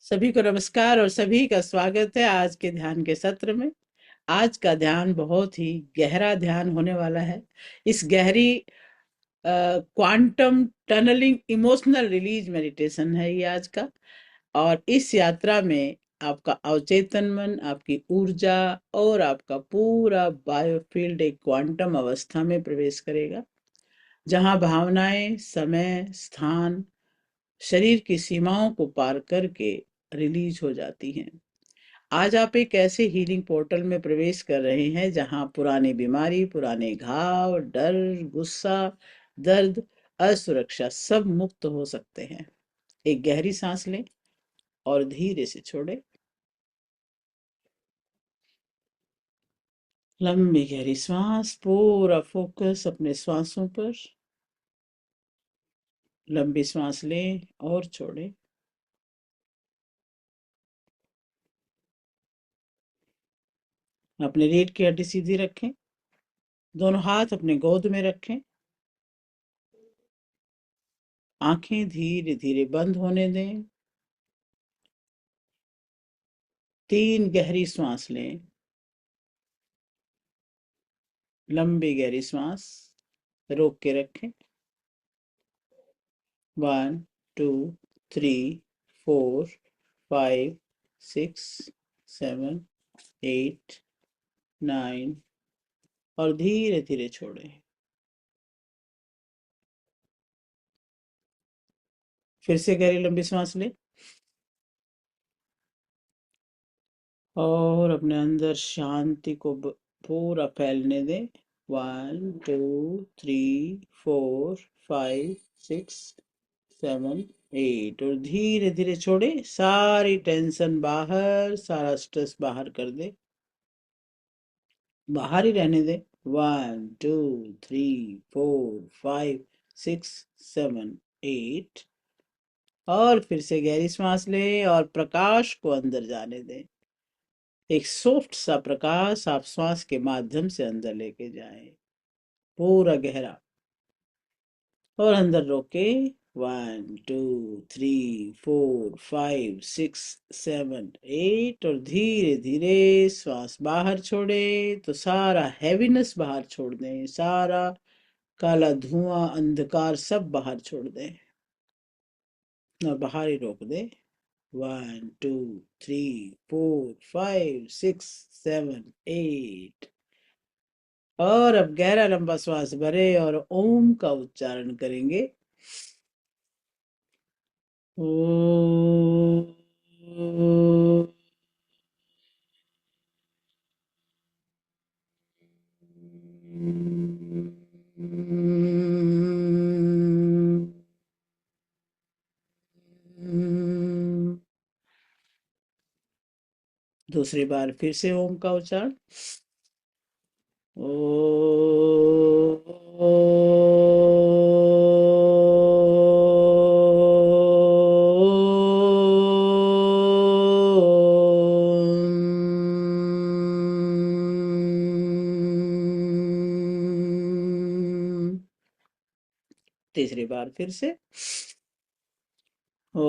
सभी को नमस्कार और सभी का स्वागत है आज के ध्यान के सत्र में। आज का ध्यान बहुत ही गहरा ध्यान होने वाला है। इस गहरी quantum tunneling emotional release meditation है ये आज का। और इस यात्रा में आपका अवचेतन मन, आपकी ऊर्जा और आपका पूरा बायोफील्ड एक क्वांटम अवस्था में प्रवेश करेगा, जहां भावनाएं समय स्थान शरीर की सीमाओं को पार करके रिलीज हो जाती हैं। आज आप एक ऐसे हीलिंग पोर्टल में प्रवेश कर रहे हैं जहां पुरानी बीमारी, पुराने घाव, डर, गुस्सा, दर्द, असुरक्षा सब मुक्त हो सकते हैं। एक गहरी सांस लें और धीरे से छोड़ें। लंबी गहरी सांस, पूरा फोकस अपने श्वासों पर। लंबी सांस लें और छोड़ें। अपने रीढ़ की हड्डी सीधी रखें। दोनों हाथ अपने गोद में रखें। आंखें धीरे धीरे बंद होने दें। 3 गहरी सांस लें। लंबी गहरी सांस रोक के रखें। 1 2 3 4 5 6 7 8 9 और धीरे धीरे छोड़ें। फिर से गहरी लंबी सांस लें और अपने अंदर शांति को पूरा फैलने दें। 1 2 3 4 5 6 7 8 और धीरे धीरे छोड़े। सारी टेंशन बाहर, सारा स्ट्रेस बाहर कर दे, बाहर ही रहने दे। 1 2 3 4 5 6 7 8 और फिर से गहरी सांस लें और प्रकाश को अंदर जाने दें। एक सॉफ्ट सा प्रकाश आप श्वास के माध्यम से अंदर लेके जाएं, पूरा गहरा, और अंदर रोके। 1 2 3 4 5 6 7 8 और धीरे धीरे श्वास बाहर छोड़े तो सारा हैवीनेस बाहर छोड़ दें, सारा काला धुआं अंधकार सब बाहर छोड़ दें और बाहर ही रोक दें। 1 2 3 4 5 6 7 8 और अब गहरा लंबा श्वास भरे और ओम का उच्चारण करेंगे। ओम। दूसरी बार फिर से ओम का उच्चारण। तीसरी बार फिर से। ओ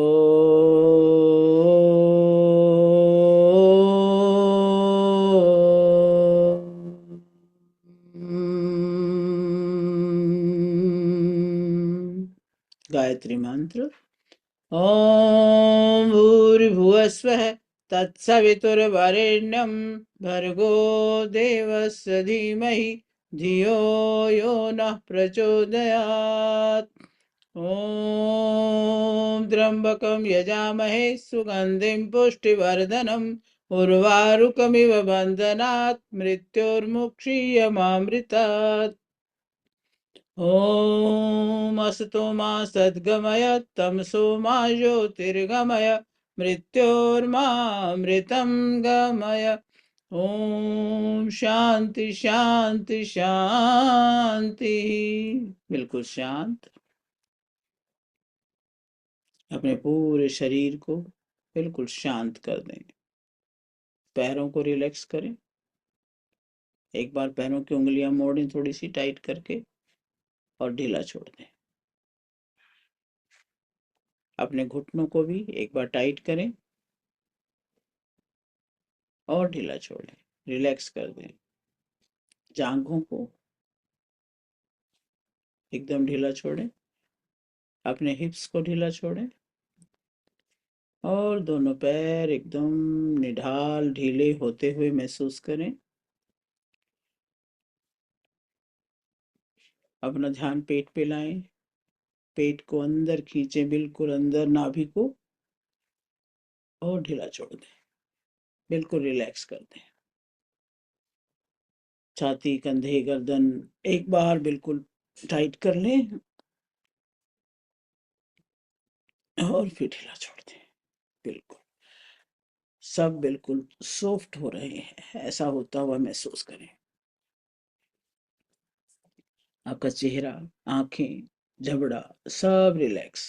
गायत्री मंत्र। ओम भूर्भुवस्वः तत्सवितुर्वरेण्यं भर्गो देवस्य धीमहि धियो यो नः प्रचोदयात्। ॐ त्र्यम्बकं यजामहे सुगन्धिं पुष्टिवर्धनम् उर्वारुकमिव बन्धनात् मृत्योर्मुक्षीयमामृतात्। ॐ असतो मा सद्गमय तमसो मा ज्योतिर्गमय मृत्योर्मामृतं गमय। ओम शांति शांति शांति। बिल्कुल शांत। अपने पूरे शरीर को बिल्कुल शांत कर दें। पैरों को रिलैक्स करें। एक बार पैरों की उंगलियां मोड़ें थोड़ी सी टाइट करके और ढीला छोड़ दें। अपने घुटनों को भी एक बार टाइट करें और ढीला छोड़ें, रिलैक्स कर दें। जांघों को एकदम ढीला छोड़ें, अपने हिप्स को ढीला छोड़ें और दोनों पैर एकदम निढाल ढीले होते हुए महसूस करें। अपना ध्यान पेट पे लाएं, पेट को अंदर खींचें, बिल्कुल अंदर नाभि को, और ढीला छोड़ दें, बिल्कुल रिलैक्स कर दें। छाती, कंधे, गर्दन एक बार बिल्कुल टाइट कर लें और फिर ढीला छोड़ दें। बिल्कुल सब बिल्कुल सॉफ्ट हो रहे हैं, ऐसा होता हुआ महसूस करें। आपका चेहरा, आंखें, जबड़ा सब रिलैक्स।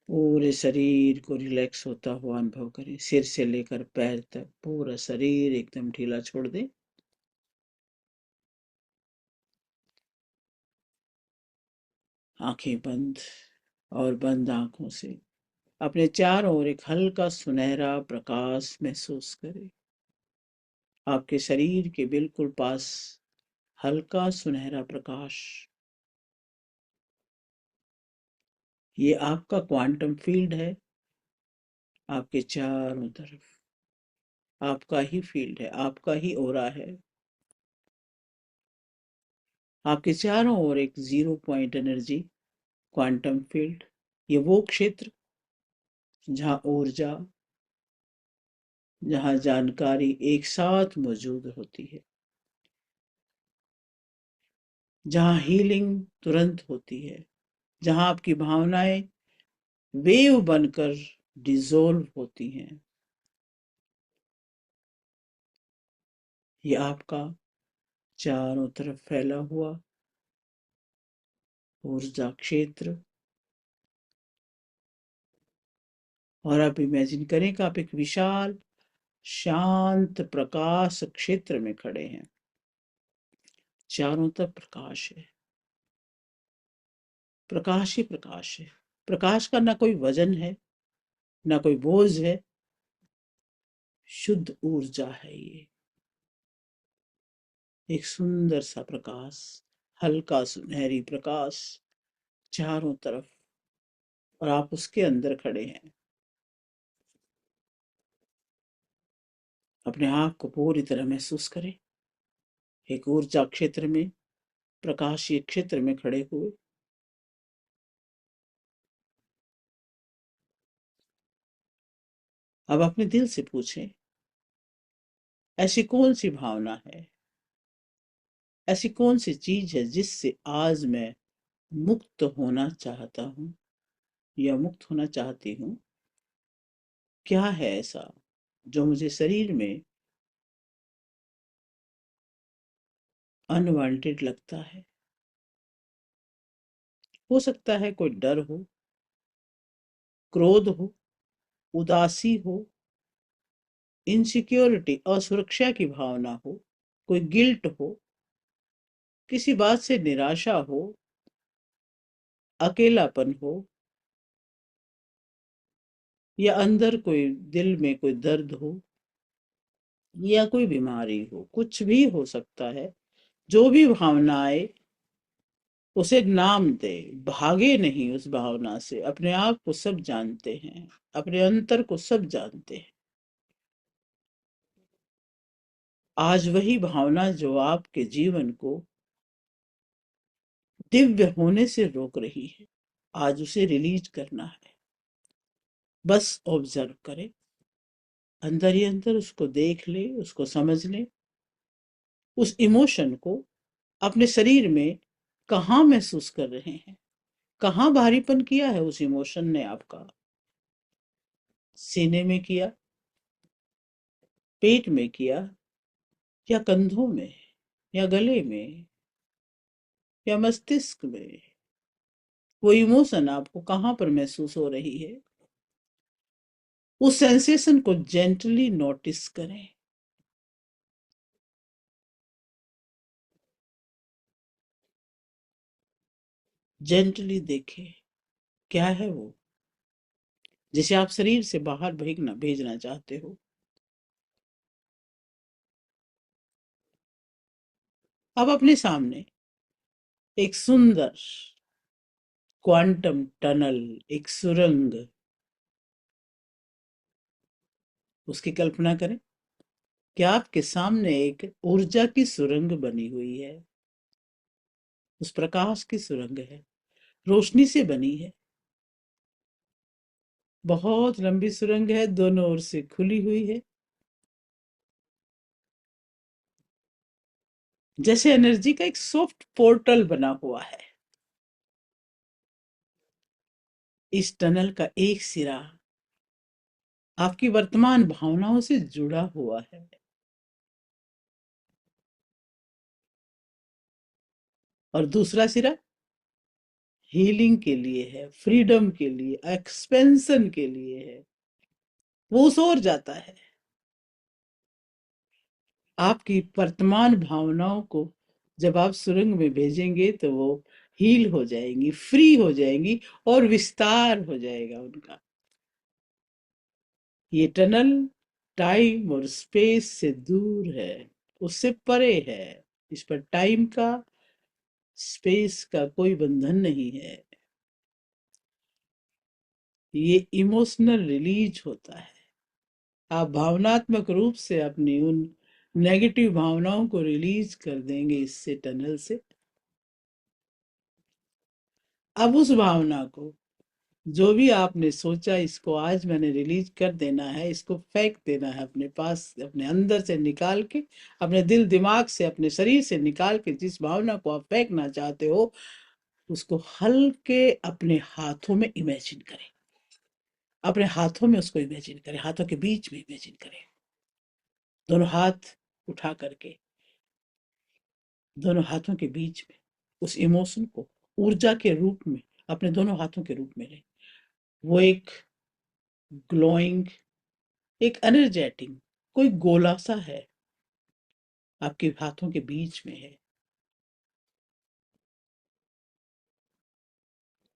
पूरे शरीर को रिलैक्स होता हुआ अनुभव करें, सिर से लेकर पैर तक पूरा शरीर एकदम ढीला छोड़ दें। आंखें बंद, और बंद आंखों से अपने चारों ओर एक हल्का सुनहरा प्रकाश महसूस करें। आपके शरीर के बिल्कुल पास हल्का सुनहरा प्रकाश, ये आपका क्वांटम फील्ड है। आपके चारों तरफ आपका ही फील्ड है, आपका ही ओरा है। आपके चारों ओर एक zero point energy, quantum field, ये वो क्षेत्र जहाँ ऊर्जा, जहाँ जानकारी एक साथ मौजूद होती है, जहाँ हीलिंग तुरंत होती है, जहाँ आपकी भावनाएं वेव बनकर डिसॉल्व होती हैं। ये आपका चारों तरफ फैला हुआ ऊर्जा क्षेत्र। और आप इमेजिन करें कि आप एक विशाल शांत प्रकाश क्षेत्र में खड़े हैं, चारों तरफ प्रकाश है, प्रकाश ही प्रकाश है। प्रकाश का ना कोई वजन है, ना कोई बोझ है, शुद्ध ऊर्जा है ये। एक सुंदर सा प्रकाश, हल्का सुनहरी प्रकाश चारों तरफ, और आप उसके अंदर खड़े हैं। अपने आप को पूरी तरह महसूस करें, एक ऊर्जा क्षेत्र में, प्रकाशीय क्षेत्र में खड़े हुए। अब अपने दिल से पूछें, ऐसी कौन सी भावना है, ऐसी कौन सी चीज है जिससे आज मैं मुक्त होना चाहता हूँ या मुक्त होना चाहती हूँ। क्या है ऐसा जो मुझे शरीर में अनवांटेड लगता है। हो सकता है कोई डर हो, क्रोध हो, उदासी हो, इनसिक्योरिटी, असुरक्षा की भावना हो, कोई गिल्ट हो, किसी बात से निराशा हो, अकेलापन हो, या अंदर कोई दिल में कोई दर्द हो, या कोई बीमारी हो, कुछ भी हो सकता है। जो भी भावना आए उसे नाम दे, भागे नहीं उस भावना से। अपने आप को सब जानते हैं, अपने अंतर को सब जानते हैं। आज वही भावना जो आपके जीवन को दिव्य होने से रोक रही है, आज उसे रिलीज करना है। बस ऑब्जर्व करें, अंदर ही अंदर उसको देख ले, उसको समझ ले। उस इमोशन को अपने शरीर में कहाँ महसूस कर रहे हैं, कहाँ भारीपन किया है उस इमोशन ने आपका। सीने में किया, पेट में किया, या कंधों में, या गले में, या मस्तिष्क में। वो इमोशन आपको कहाँ पर महसूस हो रही है, उस सेंसेशन को जेंटली नोटिस करें। जेंटली देखें क्या है वो। जिसे आप शरीर से बाहर भेजना भेजना चाहते हो। अब अपने सामने एक सुंदर क्वांटम टनल, एक सुरंग, उसकी कल्पना करें कि आपके सामने एक ऊर्जा की सुरंग बनी हुई है। उस प्रकाश की सुरंग है, रोशनी से बनी है, बहुत लंबी सुरंग है, दोनों ओर से खुली हुई है, जैसे एनर्जी का एक सॉफ्ट पोर्टल बना हुआ है। इस टनल का एक सिरा आपकी वर्तमान भावनाओं से जुड़ा हुआ है और दूसरा सिरा हीलिंग के लिए है, फ्रीडम के लिए, एक्सपेंशन के लिए है। वो उस ओर जाता है। आपकी वर्तमान भावनाओं को जब आप सुरंग में भेजेंगे तो वो हील हो जाएंगी, फ्री हो जाएंगी और विस्तार हो जाएगा उनका। ये टनल टाइम और स्पेस से दूर है, उससे परे है। इस पर टाइम का, स्पेस का कोई बंधन नहीं है। ये इमोशनल रिलीज होता है। आप भावनात्मक रूप से अपनी उन नेगेटिव भावनाओं को रिलीज कर देंगे इससे, टनल से। अब उस भावना को, जो भी आपने सोचा इसको आज मैंने रिलीज कर देना है, इसको फेंक देना है अपने पास, अपने अंदर से निकाल के, अपने दिल दिमाग से, अपने शरीर से निकाल के, जिस भावना को आप फेंकना चाहते हो उसको हल्के अपने हाथों में इमेजिन करें। अपने हाथों में उसको इमेजिन करें, हाथों के बीच में इमेजिन करें। दोनों हाथ उठा करके दोनों हाथों के बीच में उस इमोशन को ऊर्जा के रूप में अपने दोनों हाथों के रूप में लें। वो एक ग्लोइंग, एक एनर्जेटिक कोई गोला सा है, आपके हाथों के बीच में है।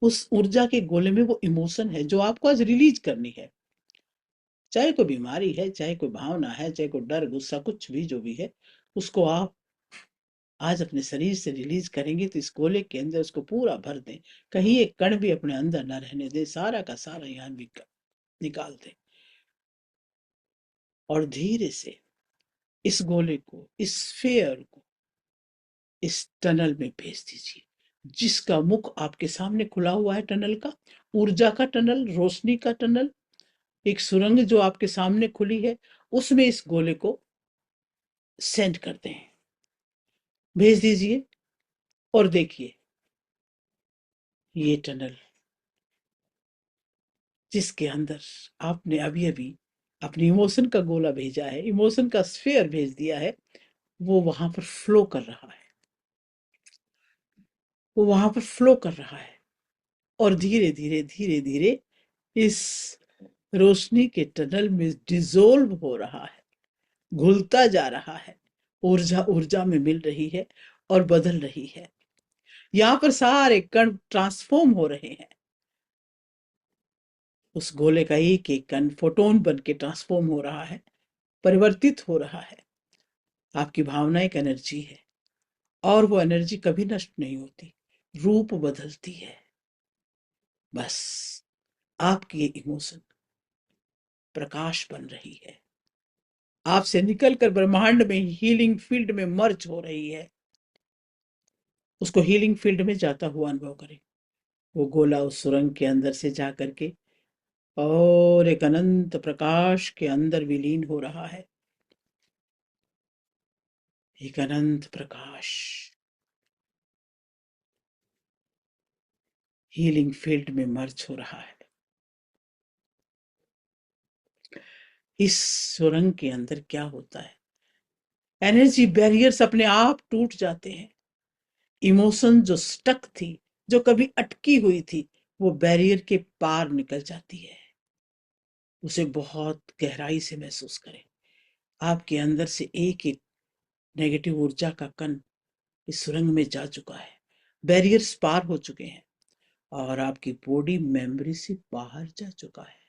उस ऊर्जा के गोले में वो इमोशन है जो आपको आज रिलीज करनी है। चाहे कोई बीमारी है, चाहे कोई भावना है, चाहे कोई डर, गुस्सा, कुछ भी जो भी है, उसको आप आज अपने शरीर से रिलीज करेंगे तो इस गोले के अंदर उसको पूरा भर दें। कहीं एक कण भी अपने अंदर ना रहने दें, सारा का सारा यहाँ निकाल दें। और धीरे से इस गोले को, इस स्फीयर को इस टनल में भेज दीजिए, जिसका मुख आपके सामने खुला हुआ है। टनल का, ऊर्जा का टनल, रोशनी का टनल, एक सुरंग जो आपके सामने खुली है, उसमें इस गोले को सेंड करते हैं, भेज दीजिए। और देखिए, ये टनल जिसके अंदर आपने अभी अभी अपनी इमोशन का गोला भेजा है, इमोशन का स्फीयर भेज दिया है, वो वहां पर फ्लो कर रहा है, वो वहां पर फ्लो कर रहा है। और धीरे धीरे धीरे धीरे इस रोशनी के टनल में डिसोल्व हो रहा है, घुलता जा रहा है, ऊर्जा ऊर्जा में मिल रही है और बदल रही है। यहाँ पर सारे कण ट्रांसफॉर्म हो रहे हैं। उस गोले का एक एक कण फोटोन बन के ट्रांसफॉर्म हो रहा है, परिवर्तित हो रहा है। आपकी भावना एक एनर्जी है और वो एनर्जी कभी नष्ट नहीं होती, रूप बदलती है। बस आपकी ये इमोशन प्रकाश बन रही है, आपसे निकलकर ब्रह्मांड में हीलिंग फील्ड में मर्ज हो रही है। उसको हीलिंग फील्ड में जाता हुआ अनुभव करें। वो गोला उस सुरंग के अंदर से जा करके और एक अनंत प्रकाश के अंदर विलीन हो रहा है। एक अनंत प्रकाश हीलिंग फील्ड में मर्ज हो रहा है। इस सुरंग के अंदर क्या होता है, एनर्जी बैरियर्स अपने आप टूट जाते हैं। इमोशन जो स्टक थी, जो कभी अटकी हुई थी, वो बैरियर के पार निकल जाती है। उसे बहुत गहराई से महसूस करें। आपके अंदर से एक एक नेगेटिव ऊर्जा का कण इस सुरंग में जा चुका है, बैरियर्स पार हो चुके हैं और आपकी बॉडी मेमोरी से बाहर जा चुका है।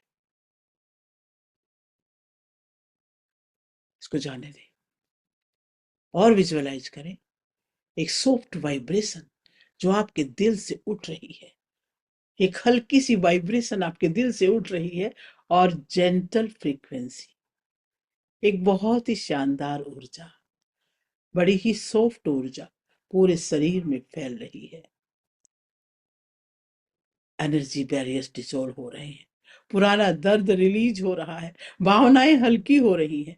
उसको जाने दें और विजुअलाइज करें एक सॉफ्ट वाइब्रेशन जो आपके दिल से उठ रही है, एक हल्की सी वाइब्रेशन आपके दिल से उठ रही है और जेंटल फ्रीक्वेंसी, एक बहुत ही शानदार ऊर्जा, बड़ी ही सॉफ्ट ऊर्जा पूरे शरीर में फैल रही है। एनर्जी बैरियर्स डिसॉल्व हो रहे हैं, पुराना दर्द रिलीज हो रहा है, भावनाएं हल्की हो रही हैं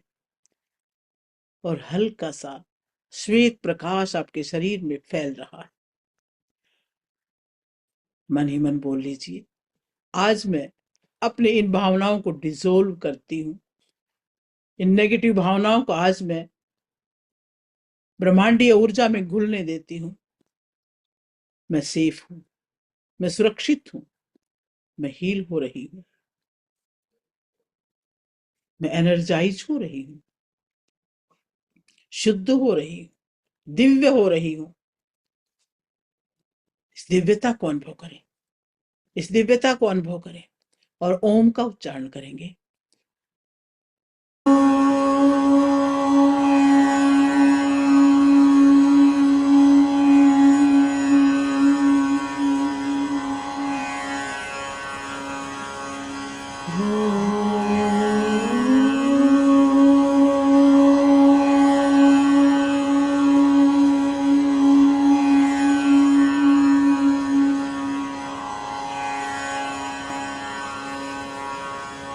और हल्का सा श्वेत प्रकाश आपके शरीर में फैल रहा है। मन ही मन बोल लीजिए, आज मैं अपने इन भावनाओं को डिसॉल्व करती हूँ, इन नेगेटिव भावनाओं को आज मैं ब्रह्मांडीय ऊर्जा में घुलने देती हूँ। मैं सेफ हूँ, मैं सुरक्षित हूँ, मैं हील हो रही हूँ, मैं एनर्जाइज हो रही हूँ, शुद्ध हो रही हूँ, दिव्य हो रही हूँ। इस दिव्यता को अनुभव करें, इस दिव्यता को अनुभव करें और ओम का उच्चारण करेंगे।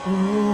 Oh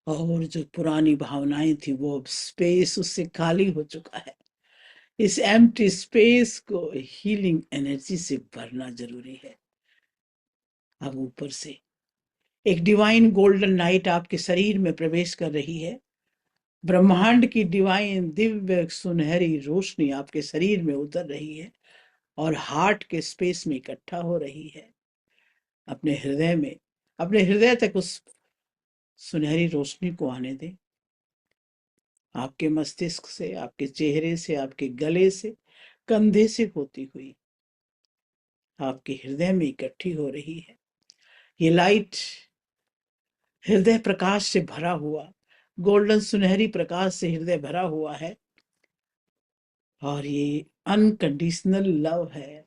और जो पुरानी भावनाएं थी वो अब स्पेस उससे खाली हो चुका है। इस एम्प्टी स्पेस को हीलिंग एनर्जी से भरना जरूरी है। अब ऊपर से एक डिवाइन गोल्डन लाइट आपके शरीर में प्रवेश कर रही है। ब्रह्मांड की डिवाइन दिव्य सुनहरी रोशनी आपके शरीर में उतर रही है और हार्ट के स्पेस में इकट्ठा हो रही है। अपने हृदय में, अपने हृदय तक उस सुनहरी रोशनी को आने दें। आपके मस्तिष्क से, आपके चेहरे से, आपके गले से, कंधे से होती हुई आपके हृदय में इकट्ठी हो रही है। ये लाइट हृदय प्रकाश से भरा हुआ, गोल्डन सुनहरी प्रकाश से हृदय भरा हुआ है और ये अनकंडीशनल लव है,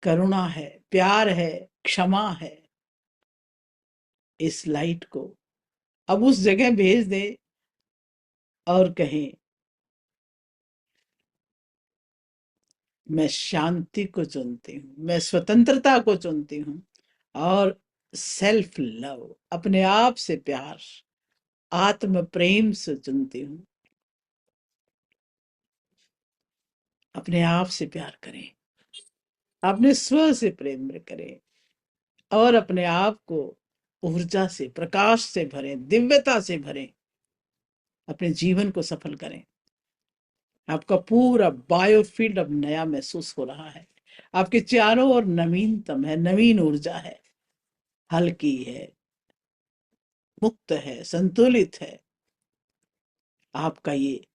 करुणा है, प्यार है, क्षमा है। इस लाइट को अब उस जगह भेज दें और कहें, मैं शांति को चुनती हूँ, मैं स्वतंत्रता को चुनती हूँ और सेल्फ लव, अपने आप से प्यार, आत्म प्रेम से चुनती हूँ। अपने आप से प्यार करें, अपने स्व से प्रेम करें और अपने आप को ऊर्जा से, प्रकाश से भरें, दिव्यता से भरें। अपने जीवन को सफल करें। आपका पूरा बायोफील्ड अब नया महसूस हो रहा है। आपके चारों ओर नवीनतम है, नवीन ऊर्जा है, हल्की है, मुक्त है, संतुलित है। आपका ये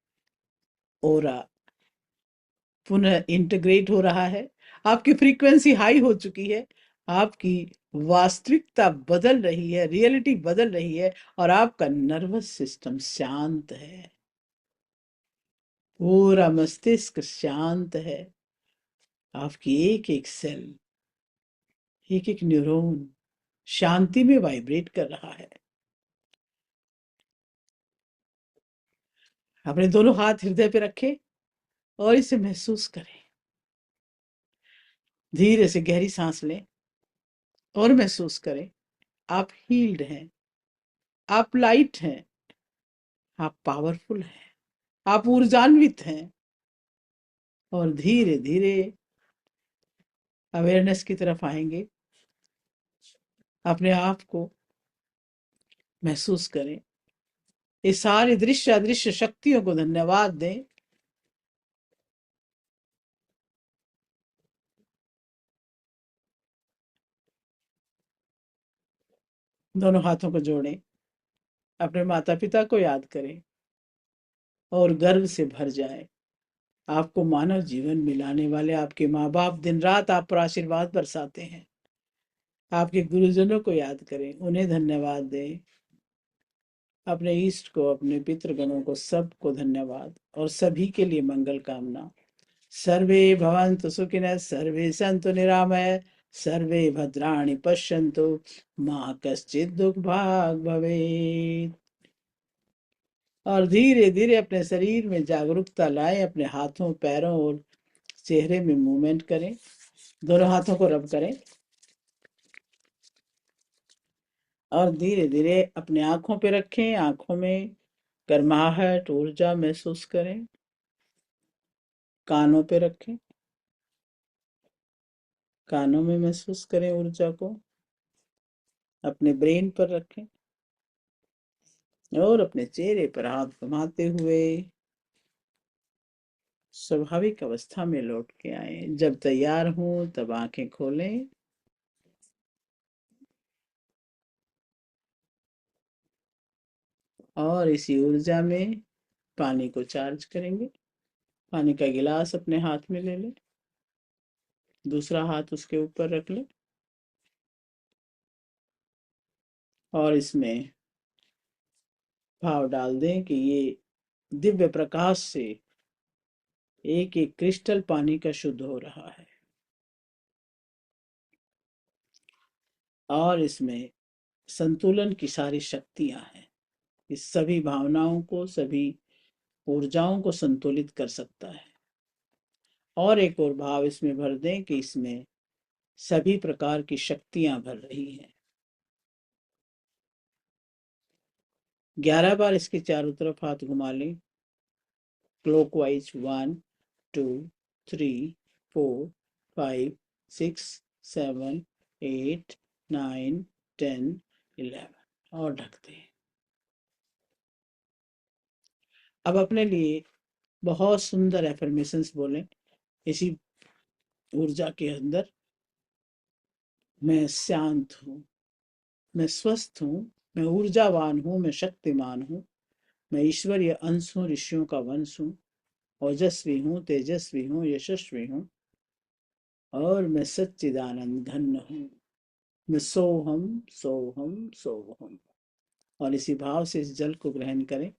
ओरा पुनः इंटीग्रेट हो रहा है। आपकी फ्रीक्वेंसी हाई हो चुकी है। आपकी वास्तविकता बदल रही है, रियलिटी बदल रही है और आपका नर्वस सिस्टम शांत है। पूरा मस्तिष्क शांत है। आपकी एक एक सेल, एक एक न्यूरॉन शांति में वाइब्रेट कर रहा है। अपने दोनों हाथ हृदय पे रखें और इसे महसूस करें। धीरे से गहरी सांस लें और महसूस करें, आप हील्ड हैं, आप लाइट हैं, आप पावरफुल हैं, आप ऊर्जान्वित हैं। और धीरे धीरे अवेयरनेस की तरफ आएंगे। अपने आप को महसूस करें। इस सारी दृश्य अदृश्य शक्तियों को धन्यवाद दें। दोनों हाथों को जोड़ें, अपने माता पिता को याद करें और गर्व से भर जाए। आपको मानव जीवन मिलाने वाले आपके माँ बाप दिन रात आप पर आशीर्वाद बरसाते हैं। आपके गुरुजनों को याद करें, उन्हें धन्यवाद दें। अपने ईष्ट को, अपने पितृगणों को, सबको धन्यवाद और सभी के लिए मंगल कामना। सर्वे भवन्तु सुखिनः, सर्वे सन्तु निरामय, सर्वे भद्राणि पश्यन्तु, माँ कश्चित् दुर्भाग् भवेत्। और धीरे धीरे अपने शरीर में जागरूकता लाएं। अपने हाथों, पैरों और चेहरे में मूवमेंट करें। दोनों हाथों को रब करें और धीरे धीरे अपने आंखों पे रखें। आंखों में गर्माहट, ऊर्जा महसूस करें। कानों पे रखें, कानों में महसूस करें ऊर्जा को। अपने ब्रेन पर रखें और अपने चेहरे पर हाथ घुमाते हुए स्वाभाविक अवस्था में लौट के आए। जब तैयार हों तब आंखें खोलें। और इसी ऊर्जा में पानी को चार्ज करेंगे। पानी का गिलास अपने हाथ में ले लें, दूसरा हाथ उसके ऊपर रख लें और इसमें भाव डाल दें कि ये दिव्य प्रकाश से एक एक क्रिस्टल पानी का शुद्ध हो रहा है और इसमें संतुलन की सारी शक्तियां हैं। इस सभी भावनाओं को, सभी ऊर्जाओं को संतुलित कर सकता है। और एक और भाव इसमें भर दें कि इसमें सभी प्रकार की शक्तियां भर रही हैं। 11 बार इसके चारों तरफ हाथ घुमा लें, क्लॉकवाइज। 1 2 3 4 5 6 7 8 9 10 11 और ढकते हैं। अब अपने लिए बहुत सुंदर एफर्मेशंस बोलें इसी ऊर्जा के अंदर। मैं शांत हूँ, मैं स्वस्थ हूँ, मैं ऊर्जावान हूँ, मैं शक्तिमान हूँ, मैं ईश्वरीय अंश हूँ, ऋषियों का वंश हूँ, ओजस्वी हूँ, तेजस्वी हूँ, यशस्वी हूँ, और मैं सच्चिदानंद घन हूँ। मैं सोहम सोहम सोहम। और इसी भाव से इस जल को ग्रहण करें।